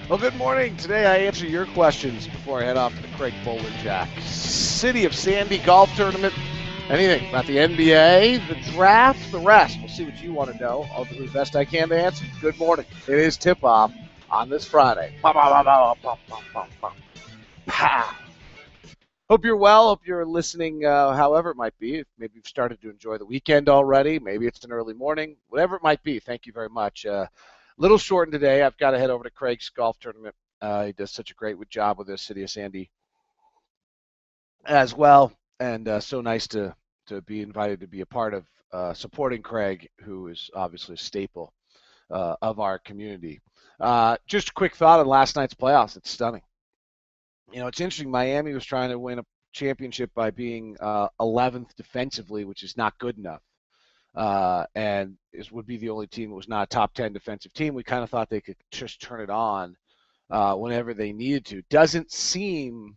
Well, good morning. Today I answer your questions before I head off to the Craig Bowler Jack. City of Sandy Golf Tournament. Anything about the NBA, the draft, the rest. We'll see what you want to know. I'll do the best I can to answer. Good morning. It is tip-off on this Friday. Pow. Hope you're well. Hope you're listening however it might be. Maybe you've started to enjoy the weekend already. Maybe it's an early morning. Whatever it might be, thank you very much. Little shortened today. I've got to head over to Craig's golf tournament. He does such a great job with this City of Sandy as well. And so nice to be invited to be a part of supporting Craig, who is obviously a staple of our community. Just a quick thought on last night's playoffs. It's stunning. You know, it's interesting. Miami was trying to win a championship by being 11th defensively, which is not good enough. And it would be the only team that was not a top 10 defensive team. We kind of thought they could just turn it on whenever they needed to. Doesn't seem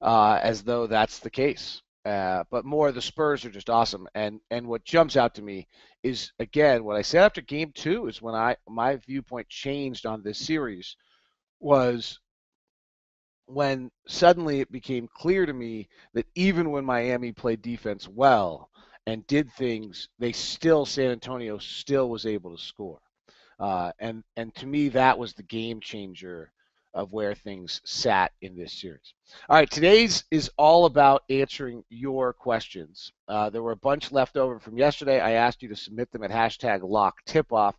as though that's the case. But more, the Spurs are just awesome. And what jumps out to me is, again, what I said after game two is when my viewpoint changed on this series was when suddenly it became clear to me that even when Miami played defense well and did things, San Antonio still was able to score. And to me, that was the game changer of where things sat in this series. All right, today's is all about answering your questions. There were a bunch left over from yesterday. I asked you to submit them at hashtag Locke Tipoff,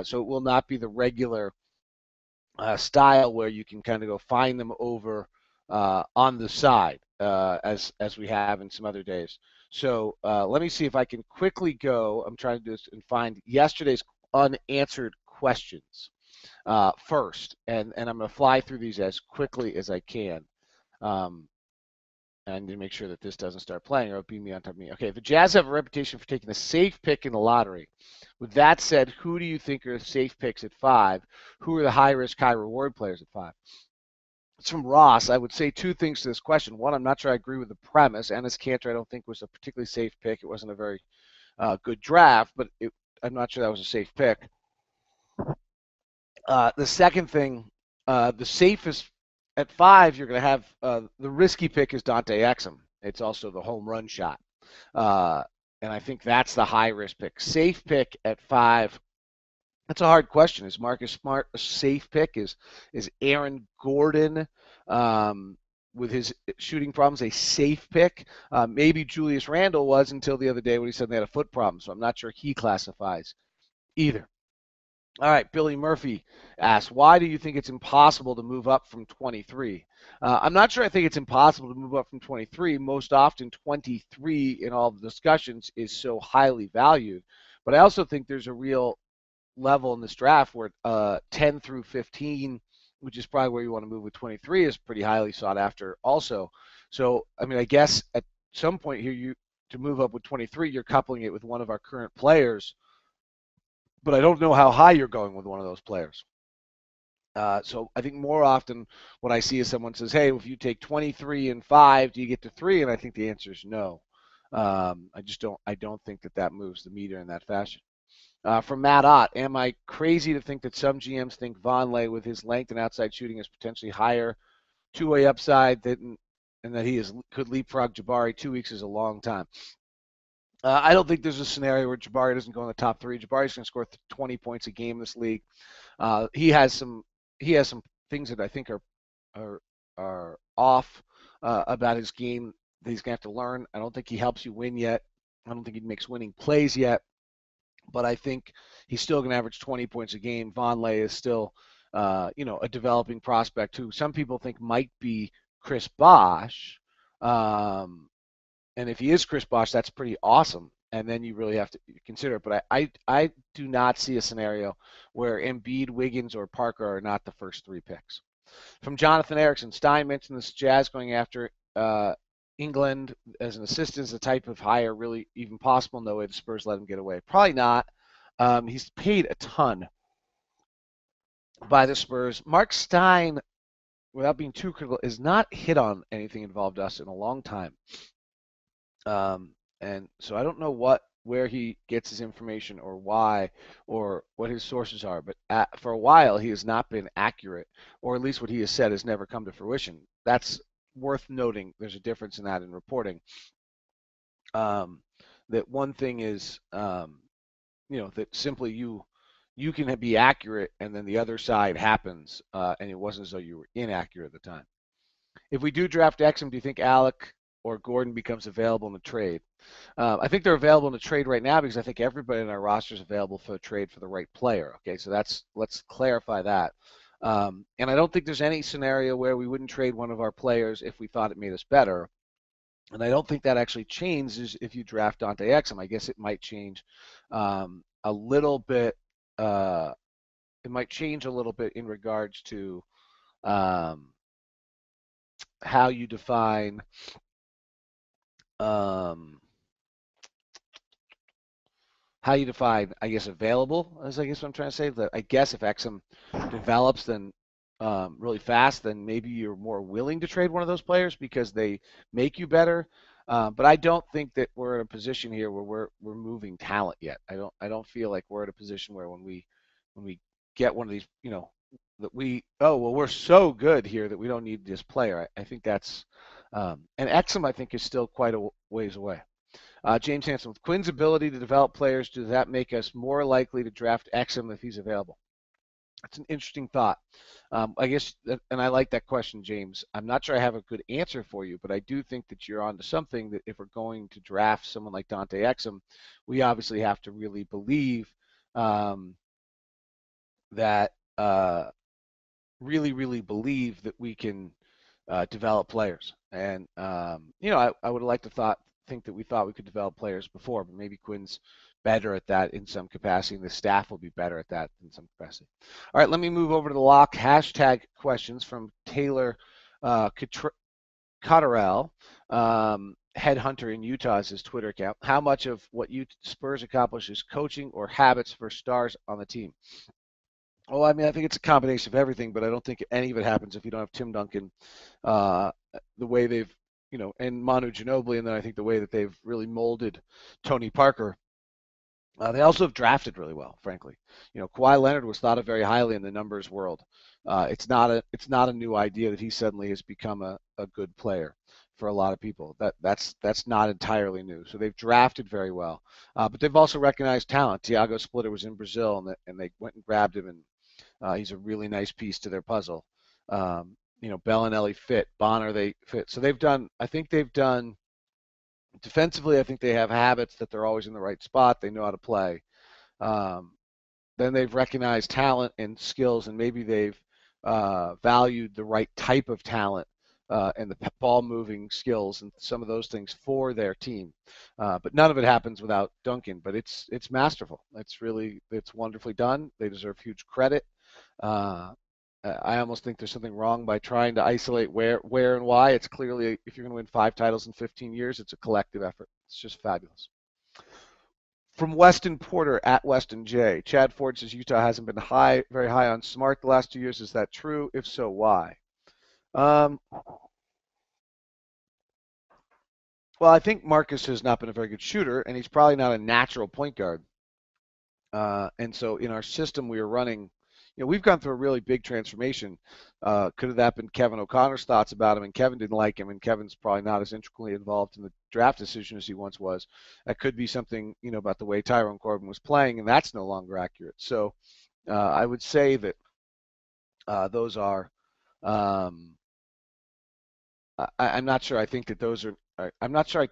so it will not be the regular style where you can kind of go find them over on the side as we have in some other days. So let me see if I can quickly go. I'm trying to do this and find yesterday's unanswered questions first, and I'm going to fly through these as quickly as I can. And to make sure that this doesn't start playing or it'll be me on top of me. Okay, the Jazz have a reputation for taking a safe pick in the lottery. With that said, who do you think are safe picks at 5? Who are the high-risk, high-reward players at 5? It's from Ross. I would say two things to this question. One, I'm not sure I agree with the premise. Ennis Cantor, I don't think, was a particularly safe pick. It wasn't a very good draft, but I'm not sure that was a safe pick. The second thing, the safest at 5, you're going to have the risky pick is Dante Exum. It's also the home run shot. And I think that's the high risk pick. Safe pick at 5. That's a hard question. Is Marcus Smart a safe pick? Is Aaron Gordon with his shooting problems a safe pick? Maybe Julius Randle was until the other day when he said they had a foot problem. So I'm not sure he classifies either. All right, Billy Murphy asks, why do you think it's impossible to move up from 23? I'm not sure I think it's impossible to move up from 23. Most often 23 in all the discussions is so highly valued. But I also think there's a real level in this draft where 10 through 15, which is probably where you want to move with 23, is pretty highly sought after also. So, I mean, I guess at some point here, to move up with 23, you're coupling it with one of our current players, but I don't know how high you're going with one of those players. So I think more often what I see is someone says, hey, if you take 23 and 5, do you get to 3? And I think the answer is no. I don't think that moves the meter in that fashion. From Matt Ott, am I crazy to think that some GMs think Vonleh with his length and outside shooting is potentially higher two-way upside and that he could leapfrog Jabari? 2 weeks is a long time. I don't think there's a scenario where Jabari doesn't go in the top 3. Jabari's going to score 20 points a game in this league. He has some things that I think are off about his game that he's going to have to learn. I don't think he helps you win yet. I don't think he makes winning plays yet. But I think he's still going to average 20 points a game. Vonleh is still, a developing prospect who some people think might be Chris Bosh. And if he is Chris Bosh, that's pretty awesome. And then you really have to consider it. But I do not see a scenario where Embiid, Wiggins, or Parker are not the first 3 picks. From Jonathan Erickson, Stein mentioned this Jazz going after England as an assistant is the type of hire really even possible? No way the Spurs let him get away. Probably not. He's paid a ton by the Spurs. Mark Stein, without being too critical, is not hit on anything involved us in a long time. And so I don't know what where he gets his information or why or what his sources are. But for a while, he has not been accurate, or at least what he has said has never come to fruition. That's worth noting. There's a difference in that in reporting. Um, that one thing is, that simply you can be accurate, and then the other side happens, and it wasn't as though you were inaccurate at the time. If we do draft Exum, do you think Alec or Gordon becomes available in the trade? I think they're available in the trade right now because I think everybody in our roster is available for a trade for the right player. Okay, so let's clarify that. And I don't think there's any scenario where we wouldn't trade one of our players if we thought it made us better. And I don't think that actually changes if you draft Dante Exum. I guess it might change a little bit. It might change a little bit in regards to um, how you define um, I guess, available, as I guess what I'm trying to say. That I guess if Exum develops then really fast, then maybe you're more willing to trade one of those players because they make you better. But I don't think that we're in a position here where we're moving talent yet. I don't feel like we're in a position where when we get one of these, that we're so good here that we don't need this player. I think that's and Exum I think is still quite a ways away. James Hanson, with Quinn's ability to develop players, does that make us more likely to draft Exum if he's available? That's an interesting thought. I guess, and I like that question, James. I'm not sure I have a good answer for you, but I do think that you're onto something. That if we're going to draft someone like Dante Exum, we obviously have to really believe that really believe that we can develop players. And I would have liked to think that we thought we could develop players before, but maybe Quinn's better at that in some capacity, and the staff will be better at that in some capacity. All right, let me move over to the Locke hashtag questions from Taylor Cotterell. Headhunter in Utah is his Twitter account. How much of what you Spurs accomplish is coaching or habits for stars on the team? Oh, I mean, I think it's a combination of everything, but I don't think any of it happens if you don't have Tim Duncan, uh, the way they've, and Manu Ginobili, and then I think the way that they've really molded Tony Parker. They also have drafted really well, frankly. Kawhi Leonard was thought of very highly in the numbers world. It's not a new idea that he suddenly has become a good player for a lot of people. That's not entirely new. So they've drafted very well, but they've also recognized talent. Tiago Splitter was in Brazil, and they went and grabbed him, and he's a really nice piece to their puzzle. Bellinelli fit, Bonner they fit. So I think they've done defensively. I think they have habits that they're always in the right spot. They know how to play. Um, then they've recognized talent and skills, and maybe they've valued the right type of talent and the ball moving skills and some of those things for their team. But none of it happens without Duncan. But it's masterful. It's wonderfully done. They deserve huge credit. Uh, I almost think there's something wrong by trying to isolate where, and why. It's clearly, if you're going to win 5 titles in 15 years, it's a collective effort. It's just fabulous. From Weston Porter at Weston J. Chad Ford says Utah hasn't been very high on Smart the last 2 years. Is that true? If so, why? Um, well, I think Marcus has not been a very good shooter, and he's probably not a natural point guard. And so in our system we are running, we've gone through a really big transformation. Could have that been Kevin O'Connor's thoughts about him, and Kevin didn't like him, and Kevin's probably not as intricately involved in the draft decision as he once was. That could be something, about the way Tyrone Corbin was playing, and that's no longer accurate. So I would say that those are. I'm not sure. I think that those are. I'm not sure.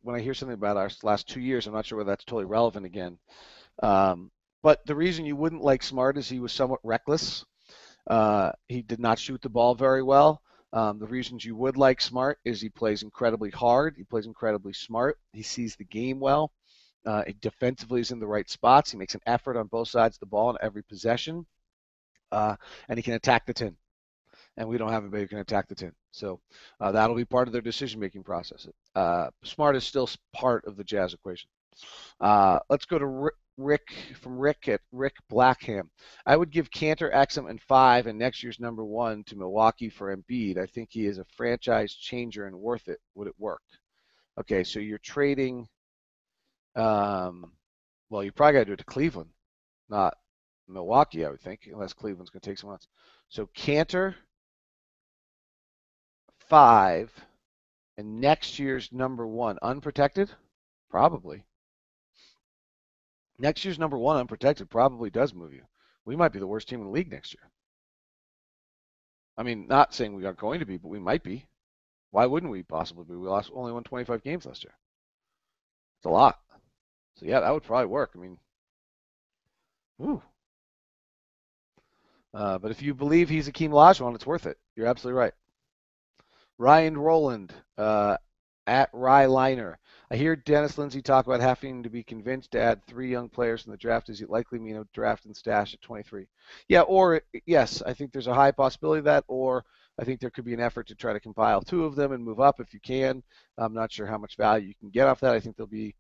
When I hear something about our last 2 years, I'm not sure whether that's totally relevant again. But the reason you wouldn't like Smart is he was somewhat reckless. He did not shoot the ball very well. The reasons you would like Smart is he plays incredibly hard. He plays incredibly smart. He sees the game well. Defensively, he's in the right spots. He makes an effort on both sides of the ball in every possession. And he can attack the 10. And we don't have anybody who can attack the 10. So that'll be part of their decision-making process. Smart is still part of the Jazz equation. Let's go to Rick at Rick Blackham. I would give Cantor, Exum, and 5 and next year's number 1 to Milwaukee for Embiid. I think he is a franchise changer and worth it. Would it work? Okay, so you're trading Um, well, you probably got to do it to Cleveland, not Milwaukee, I would think, unless Cleveland's going to take someone else. So Cantor, 5, and next year's number 1, unprotected? Probably. Next year's number 1, unprotected, probably does move you. We might be the worst team in the league next year. I mean, not saying we are going to be, but we might be. Why wouldn't we possibly be? We only won 25 games last year. It's a lot. So yeah, that would probably work. I mean, whew. But if you believe he's Akeem Olajuwon, it's worth it. You're absolutely right. Ryan Rowland, at Ryliner. I hear Dennis Lindsay talk about having to be convinced to add 3 young players in the draft. Does it likely mean a draft and stash at 23? Yeah, or yes, I think there's a high possibility of that, or I think there could be an effort to try to compile 2 of them and move up if you can. I'm not sure how much value you can get off that. I think they'll be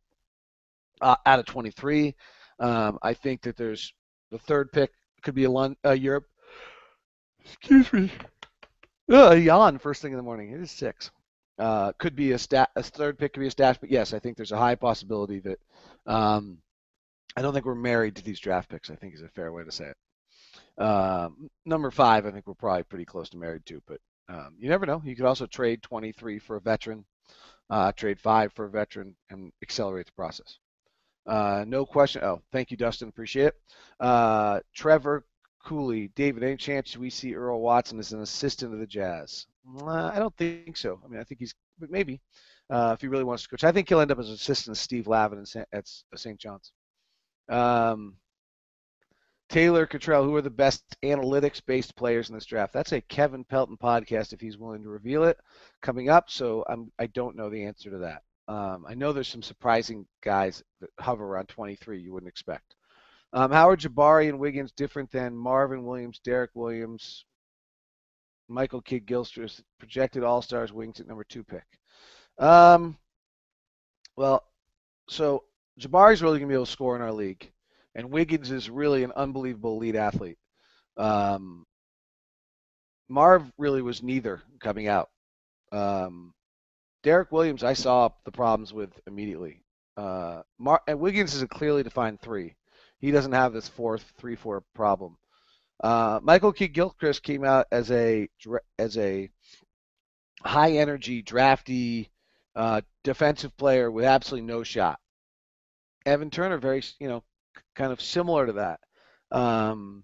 out of 23. I think that there's the 3rd pick could be a Europe. Excuse me. Yawn first thing in the morning. It is 6. Could be a 3rd pick could be a stash, but yes, I think there's a high possibility that I don't think we're married to these draft picks. I think is a fair way to say it. Number 5, I think we're probably pretty close to married to, but you never know. You could also trade 23 for a veteran, trade 5 for a veteran, and accelerate the process. No question. Oh, thank you, Dustin. Appreciate it. Trevor Cooley, David, any chance we see Earl Watson as an assistant of the Jazz? I don't think so. I mean, I think but maybe if he really wants to coach. I think he'll end up as an assistant to Steve Lavin at St. John's. Taylor Cottrell, who are the best analytics-based players in this draft? That's a Kevin Pelton podcast if he's willing to reveal it coming up. So I don't know the answer to that. I know there's some surprising guys that hover around 23 you wouldn't expect. How are Jabari and Wiggins different than Marvin Williams, Derek Williams, Michael Kidd-Gilchrist, projected All-Stars wings at number 2 pick? Well, so Jabari's really going to be able to score in our league, and Wiggins is really an unbelievable elite athlete. Marv really was neither coming out. Derek Williams, I saw the problems with immediately. And Wiggins is a clearly defined 3. He doesn't have this 4-3-4 problem. Michael Kidd-Gilchrist came out as a high energy, drafty, defensive player with absolutely no shot. Evan Turner, very kind of similar to that. And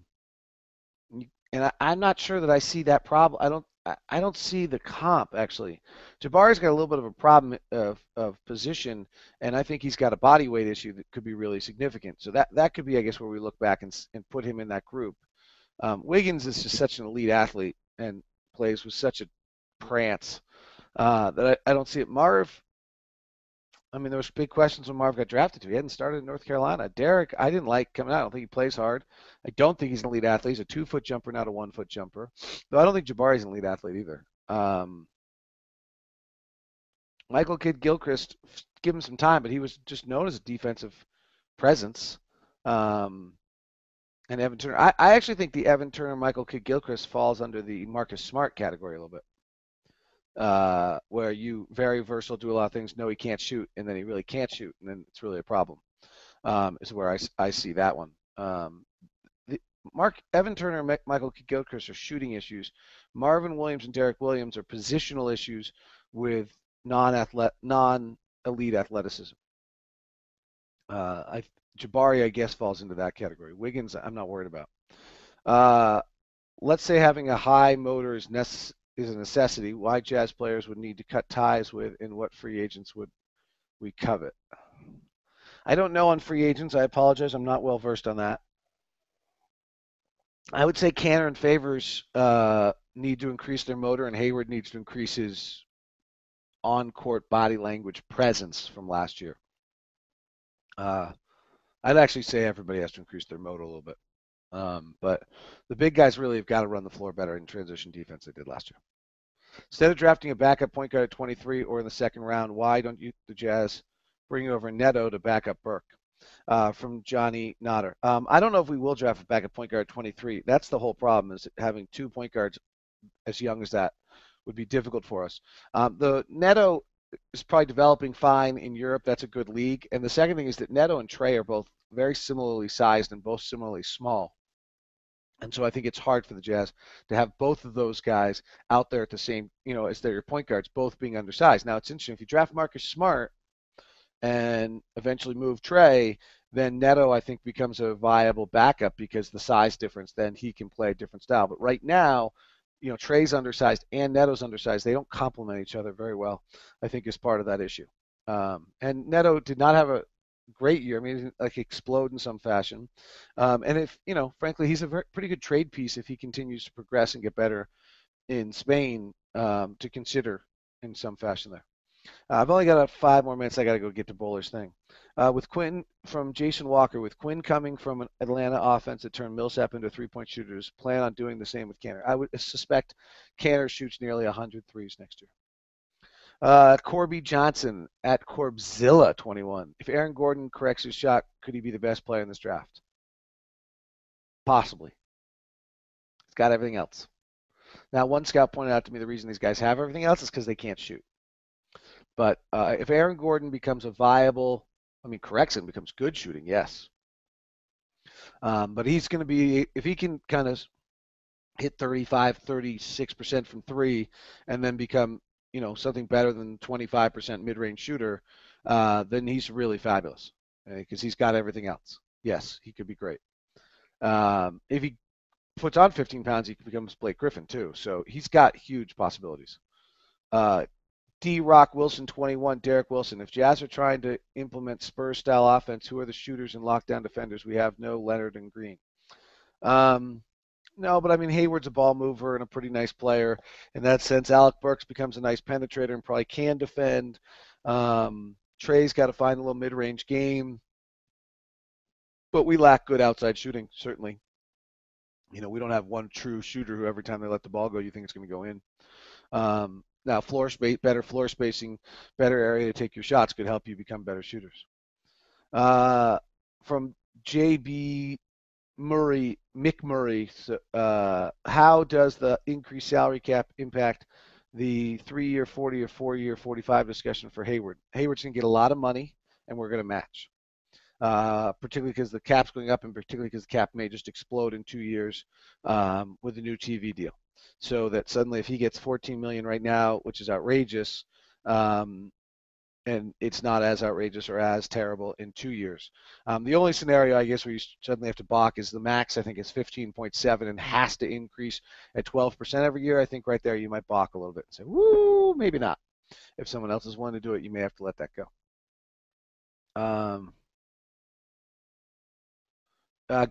I'm not sure that I see that problem. I don't see the comp actually. Jabari's got a little bit of a problem of position, and I think he's got a body weight issue that could be really significant. So that could be, I guess, where we look back and put him in that group. Wiggins is just such an elite athlete and plays with such a prance that I don't see it. Marv, I mean, there was big questions when Marv got drafted. He hadn't started in North Carolina. Derek, I didn't like coming out. I don't think he plays hard. I don't think he's an elite athlete. He's a 2-foot jumper, not a 1-foot jumper. Though I don't think Jabari's an elite athlete either. Michael Kidd-Gilchrist, give him some time, but he was just known as a defensive presence. And Evan Turner. I actually think the Evan Turner, Michael Kidd-Gilchrist falls under the Marcus Smart category a little bit. Where you very versatile, do a lot of things. No, he can't shoot, and then he really can't shoot, and then it's really a problem. Is where I see that one. Evan Turner and Michael Kidd-Gilchrist are shooting issues. Marvin Williams and Derek Williams are positional issues with non-elite athleticism. Jabari, I guess, falls into that category. Wiggins, I'm not worried about. Let's say having a high motor is a necessity. Why Jazz players would need to cut ties with, and what free agents would we covet? I don't know on free agents. I apologize. I'm not well versed on that. I would say Canner and Favors need to increase their motor, and Hayward needs to increase his on-court body language presence from last year. I'd actually say everybody has to increase their motor a little bit. But the big guys really have got to run the floor better in transition defense they did last year. Instead of drafting a backup point guard at 23 or in the second round, why don't you, the Jazz, bring over Neto to back up Burke? From Johnny Notter. I don't know if we will draft a backup point guard at 23. That's the whole problem, is having 2 point guards as young as that would be difficult for us. The Neto is probably developing fine in Europe. That's a good league. And the second thing is that Neto and Trey are both very similarly sized and both similarly small. And so I think it's hard for the Jazz to have both of those guys out there at the same, as their point guards, both being undersized. Now it's interesting if you draft Marcus Smart and eventually move Trey, then Neto I think becomes a viable backup because the size difference. Then he can play a different style. But right now, Trey's undersized and Neto's undersized. They don't complement each other very well. I think is part of that issue. And Neto did not have a great year. I mean, he didn't like explode in some fashion. And if frankly, he's a pretty good trade piece if he continues to progress and get better in Spain to consider in some fashion there. I've only got 5 more minutes. I got to go get to Bowler's thing. With Quinn from Jason Walker, with Quinn coming from an Atlanta offense that turned Millsap into three-point shooters, plan on doing the same with Canner. I would suspect Canner shoots nearly 100 threes next year. Corby Johnson at Corbzilla21. If Aaron Gordon corrects his shot, could he be the best player in this draft? Possibly. He's got everything else. Now, one scout pointed out to me the reason these guys have everything else is because they can't shoot. But if Aaron Gordon becomes a viable, corrects and becomes good shooting, yes. But he's going to be, if he can kind of hit 35, 36% from three and then become, something better than 25% mid-range shooter, then he's really fabulous because he's got everything else. Yes, he could be great. If he puts on 15 pounds, he becomes Blake Griffin too. So he's got huge possibilities. D. Rock Wilson 21, Derek Wilson. If Jazz are trying to implement Spurs style offense, who are the shooters and lockdown defenders? We have no Leonard and Green. No, but Hayward's a ball mover and a pretty nice player in that sense. Alec Burks becomes a nice penetrator and probably can defend. Trey's got to find a little mid-range game, but we lack good outside shooting, certainly. We don't have one true shooter who every time they let the ball go, you think it's going to go in. Now, better floor spacing, better area to take your shots could help you become better shooters. From J.B. Mick Murray, how does the increased salary cap impact the 3-year 40 or 4-year 45 discussion for Hayward? Hayward's going to get a lot of money, and we're going to match. Particularly because the cap's going up and particularly because the cap may just explode in 2 years with the new TV deal. So that suddenly if he gets $14 million right now, which is outrageous, and it's not as outrageous or as terrible in 2 years. The only scenario, I guess, where you suddenly have to balk is the max, I think, is 15.7 and has to increase at 12% every year. I think right there you might balk a little bit and say, woo, maybe not. If someone else is willing to do it, you may have to let that go.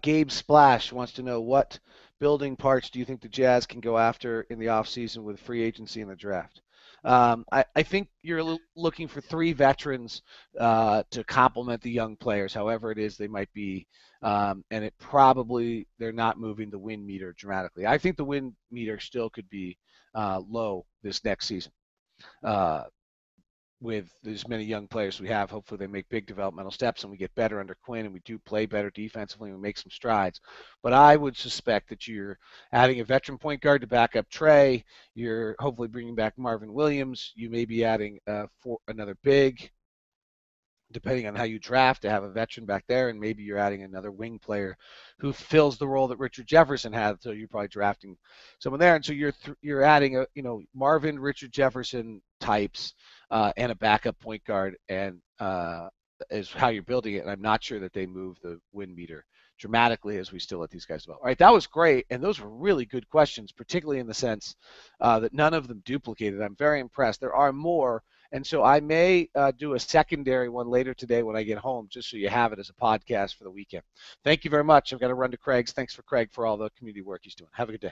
Gabe Splash wants to know, what building parts do you think the Jazz can go after in the offseason with free agency and the draft? I think you're looking for 3 veterans to complement the young players, however it is they might be, and they're not moving the win meter dramatically. I think the win meter still could be low this next season. With as many young players we have, hopefully they make big developmental steps and we get better under Quinn and we do play better defensively and we make some strides. But I would suspect that you're adding a veteran point guard to back up Trey. You're hopefully bringing back Marvin Williams. You may be adding another big, depending on how you draft, to have a veteran back there, and maybe you're adding another wing player who fills the role that Richard Jefferson had. So you're probably drafting someone there, and so you're adding Marvin, Richard Jefferson types and a backup point guard, and is how you're building it. And I'm not sure that they move the win meter dramatically as we still let these guys develop. All right, that was great, and those were really good questions, particularly in the sense that none of them duplicated. I'm very impressed. There are more. And so I may do a secondary one later today when I get home, just so you have it as a podcast for the weekend. Thank you very much. I've got to run to Craig's. Thanks for Craig for all the community work he's doing. Have a good day.